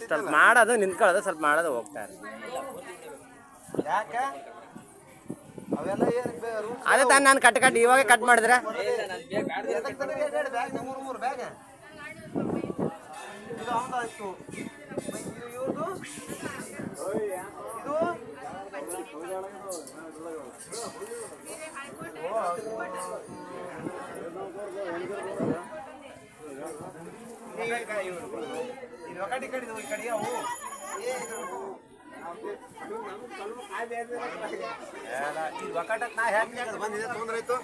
ಸ್ವಲ್ಪ ಮಾಡೋದು ನಿಂತ್ಕೊಳ್ಳೋದು ಸ್ವಲ್ಪ ಮಾಡೋದು ಹೋಗ್ತಾರೆ. ಅದೇ ತಾನು ನಾನು ಕಟ್ ಇವಾಗ ಕಟ್ ಮಾಡಿದ್ರೆ ఒకటి ఇక్కడ ನಾ ಹ್ಯಾಕ್ ಬಂದಿದೆ ತೊಂದ್ರೆ ಆಯ್ತು.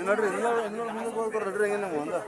ನೋಡ್ರಿ ಮುಂದಕ್ಕೆ ಹೋಗ್ತಾರೆ ನೋಡ್ರಿ ಹೆಂಗೆ ನಾವು ಒಂದು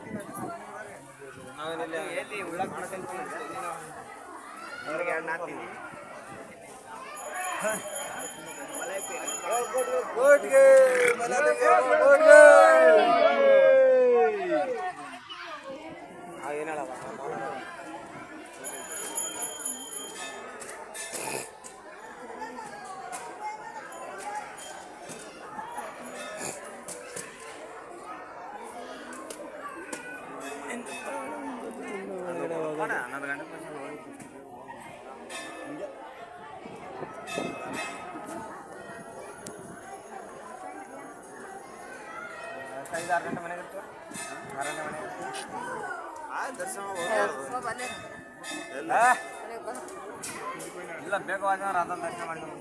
ಇಲ್ಲ ಬೇಗವಾದ ಅದನ್ನು ದರ್ಶನ ಮಾಡ್ಕೊಂಡು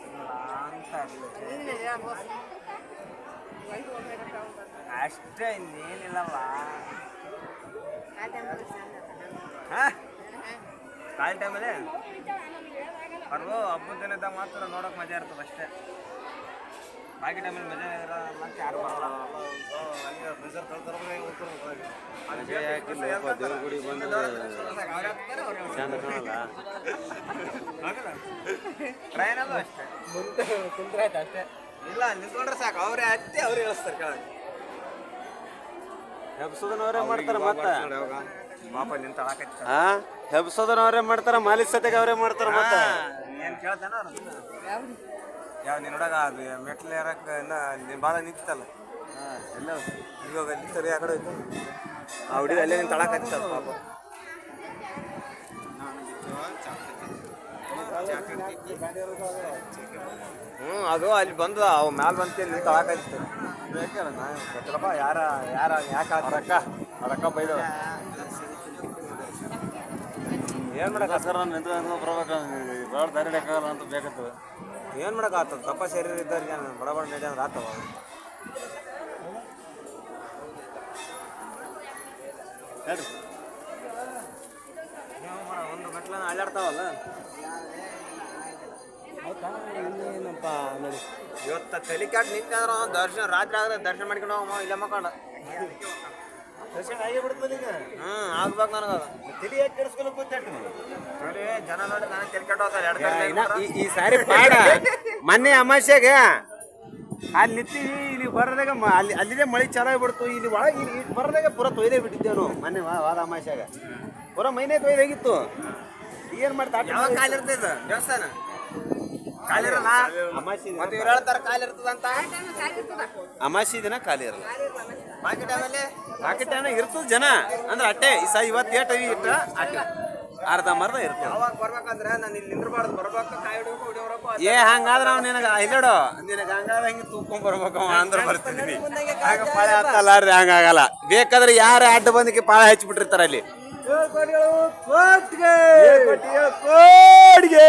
ಅಷ್ಟೇ ಇನ್ನೇನಿಲ್ಲವ. ಕಾಲ್ ಟೈಮಲ್ಲಿ ಅವ್ರಿಗೂ ಹಬ್ಬದ ದಿನದಾಗ ಮಾತ್ರ ನೋಡೋಕೆ ಮಜಾ ಇರ್ತದೆ ಅಷ್ಟೇ. ಬಾಕಿ ಟೈಮಲ್ಲಿ ಮಜಾ ಇರೋ ಮತ್ತೆ ಯಾರು ಬರಲ್ಲ. ಟ್ರೈನಲ್ಲೂ ಅಷ್ಟೇ ಮುಂದೆ ಕುಂತ್ರೆ ಆಯ್ತು ಅಷ್ಟೇ. ಇಲ್ಲ ನಿಂತ್ಕೊಂಡ್ರೆ ಸಾಕು, ಅವರೇ ಹತ್ತಿ ಅವ್ರೇ ಇಳಿಸ್ತಾರೆ ಕೆಳಗೆ. ಹೆಬ್ಸೋದನವರೇ ಮಾಡ್ತಾರೆ ಮತ್ತೆ ಪಾಪ ನಿಂತಾಕೈತಿ. ಹೆಬ್ಸೋದನವರೇ ಮಾಡ್ತಾರ, ಮಾಲಿಶ್ ಸತೆಗೆ ಅವರೇ ಮಾಡ್ತಾರ. ಮತ್ತೆ ಏನು ಕೇಳ್ತಾನ ಯಾವ ನಿನ್ನ ಹುಡುಗ ಅದು ಮೆಟ್ಲು ಏರಕ್ಕೆ ನಿನ್ನ ಬಾಲ ನಿಂತಲ್ಲ ಎಲ್ಲ ಇವಾಗ ನಿಂತಾರೆ ಆ ಕಡೆ ಹೋಯ್ತು. ಆ ಹುಡುಗ ಅಲ್ಲೇ ನಿಂತು ತಳಕತ್ತಲ್ಲ ಪಾಪ. ಅದು ಅಲ್ಲಿ ಬಂದ ಅವು ಮ್ಯಾಲ ಬಂತ ನಿಂತು ತಳಕತ್ತ. ಗೊತ್ತಿಲ್ಲಪ್ಪ ಯಾರ ಯಾಕೆ ಅದಕ್ಕ ಬೈದವ. ಏನು ಮಾಡಕ್ಕಾಗಲ್ಲ ಬರ್ಬೇಕು, ದಾರಿ ಹಿಡಿಯಕ್ಕಾಗಲ್ಲ ಅಂತ ಬೇಕತ್ತವ. ಏನು ಮಾಡೋಕ್ಕಾಗ್ತದೆ, ತಪ್ಪ ಶರೀರ ಇದ್ದವ್ರಿಗೆ ಬಡ ನಡಿ ಅಂದ್ರೆ ಆಗ್ತವ. ಹೇಳ್ರಿ ಒಂದು ಮೆಟ್ಲ ಅಲ್ಲಾಡ್ತಾವಲ್ಲ ಏನಪ್ಪ ನೋಡಿ. ಇವತ್ತು ತಲಿಕಾಟ್ ನಿಂತಂದ್ರೆ ದರ್ಶನ ರಾತ್ರಿ ಆಗದ ದರ್ಶನ ಮಾಡ್ಕೊಂಡು ಹೋಗಮ್ಮ, ಇಲ್ಲ ಮಕ್ಕಂಡ ದರ್ಶನ ಆಗೇ ಬಿಡ್ತದೆ ಈಗ. ಆಗ್ಬೇಕು ನನಗೆ ತಲೆ ಯಾಕೆ ಕೆಡಿಸ್ಕೊಂಡು ಕೂತ್ಬಿಟ್ಟು ನೋಡಿ ಜನ ನೋಡಿ ನಾನು ತಲೆ ಕೆಟ್ಟ ಹೋಗ್ತಾರೆ. ಈ ಸಾರಿ ಪಾಡ ಮೊನ್ನೆ ಅಮಾಸ್ಯಾಗೆ ಅಲ್ಲಿ ನಿಂತೀವಿ, ಇಲ್ಲಿ ಬರದಾಗ ಅಲ್ಲಿದೆ ಮಳೆ ಚಾಲು ಆಗ್ಬಿಡ್ತು. ಇಲ್ಲಿ ಒಳಗೆ ಇಲ್ಲಿ ಬರದಾಗ ಪೂರ ತೊಯ್ದೇ ಬಿಟ್ಟಿದ್ದೇವೆ ಮೊನ್ನೆ ವಾದ ಅಮಾಸ್ಯಾಗ. ಪೂರ ಮೈನೇ ತೊಯ್ದಾಗಿತ್ತು. ಏನು ಮಾಡ್ತಾರೆ ಕಾಲಿರ್ತದ ದೇವಸ್ಥಾನ ಕಾಲಿರಲ್ಲ. ಮತ್ತೆ ಇವ್ರು ಹೇಳ್ತಾರೆ ಕಾಲಿರ್ತದಂತ. ಅಮಾಸಿ ದಿನ ಖಾಲಿ ಇರಲ್ಲ. ಬಾಕಿ ಟೈಮಲ್ಲಿ ಇರ್ತದ ಜನ ಅಂದ್ರೆ ಅಟ್ಟೆ. ಇವತ್ತು ಏಟ್ ಇಟ್ಟ ಅಟ್ಟೆ ಅರ್ಧ ಮರ್ಧ ಇರ್ತದೆ. ಅವಾಗ ಬರ್ಬೇಕಂದ್ರೆ ನಾನು ಇಲ್ಲಿ ನಿಂದ್ರಬಾರ್ದು, ಬರ್ಬೇಕು ಕಾಯಿ ಹೊಡಿಬೇಕು. ಏ ಹಂಗಾದ್ರೆ ಅವ್ನು ನಿನಗೆ ಇಲ್ಲೋಡು ನಿನಗೆ ಹಂಗಾದ್ರೆ ಹಂಗೆ ತೂಕೊಂಡ್ ಬರ್ಬೇಕು ಅಂದ್ರೆ ಬರ್ತಿದ್ವಿ. ಆಗ ಪಾಳೆ ಹತ್ತಲ್ಲ ರೀ, ಹಂಗಾಗಲ್ಲ. ಬೇಕಾದ್ರೆ ಯಾರು ಅಡ್ಡ ಬಂದಕ್ಕೆ ಪಾಳೆ ಹಚ್ಚಿಬಿಟ್ಟಿರ್ತಾರೆ ಅಲ್ಲಿ. ಕೋಟ್ಗೆ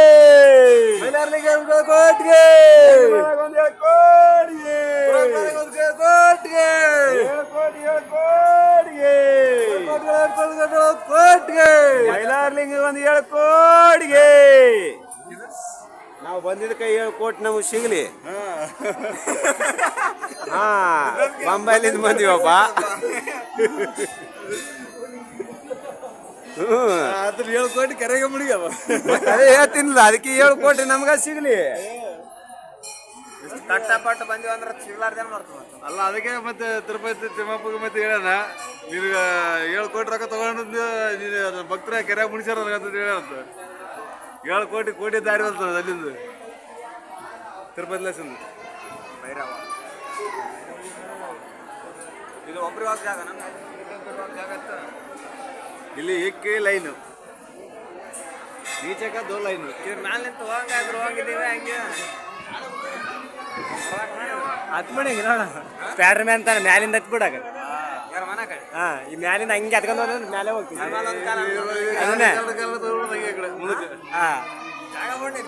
ನಮಗೆ ಸಿಗಲಿ. ಹಾ ಬೊಂಬೈಲಿಂದ ಬಂದೀವಪ್ಪ. ಅದ್ರ 7 ಕೋಟಿ ಕರೆಗೆ ಮುಡಿಗವ. ಅದೇ ಹೇಳ್ತೀನಿಲ್ಲ, ಅದಕ್ಕೆ 7 ಕೋಟಿ ನಮ್ಗ ಸಿಗಲಿ. ಕಷ್ಟಪಟ್ಟು ಬಂದಿವ ಅಂದ್ರೆ ಸಿಗ್ಲಾರ್ದೇನು ಮಾಡ್ತೀವಿ. ಅಲ್ಲ ಅದಕ್ಕೆ ಮತ್ತೆ ತಿರುಪತಿ ತಿಮ್ಮಪ್ಪಗೆ ಮತ್ತೆ ಹೇಳೋಣ, ನಿನಗೆ 7 ಕೋಟಿ ರೊಕ್ಕ ತಗೊಂಡು ನೀನು ಭಕ್ತರ ಕೆರೆ ಮುಡಿಸ್ಯಾರ ಅಂತ ಹೇಳಂತ. 7 ಕೋಟಿ ದಾರಿ ಬರ್ತದೆ ಅಲ್ಲಿಂದ ತಿರುಪತಿ ಲೆಸನ್ ಭೈರವ. ಇದು ಒಬ್ರು ಹೋಗಿ ಜಾಗ ಜಾಗ ಇತ್ತು. ಇಲ್ಲಿ ಏಕೆ ಲೈನು ನೀಚಕ 2 ಲೈನು. ಇವ್ರ ಮ್ಯಾಲ ನಿಂತು ಹೋಗಂಗಾದ್ರು ಹೋಗಿದ್ದೀವಿ ಹಂಗೆ ಹತ್ ಬಿಡಿ ನೋಡ ಸ್ಪ್ಯಾಡ್ರ್ ಮ್ಯಾನ್ ತಾನೆ ಮ್ಯಾಲಿಂದ ಹತ್ ಬಿಡಾಕ. ಯಾರ ಮನೆ ಕಡೆ ಹಾ ಈ ಮ್ಯಾಲಿಂದ ಹಂಗೆ ಹತ್ಕೊಂಡು ಹೋದ್ರೆ ಮ್ಯಾಲೆ ಹೋಗ್ತೀವಿ. ಅದನ್ನೇ ಮುಂದಕ್ಕೆ ಹಾ ಜಾಗ ಮಾಡಿ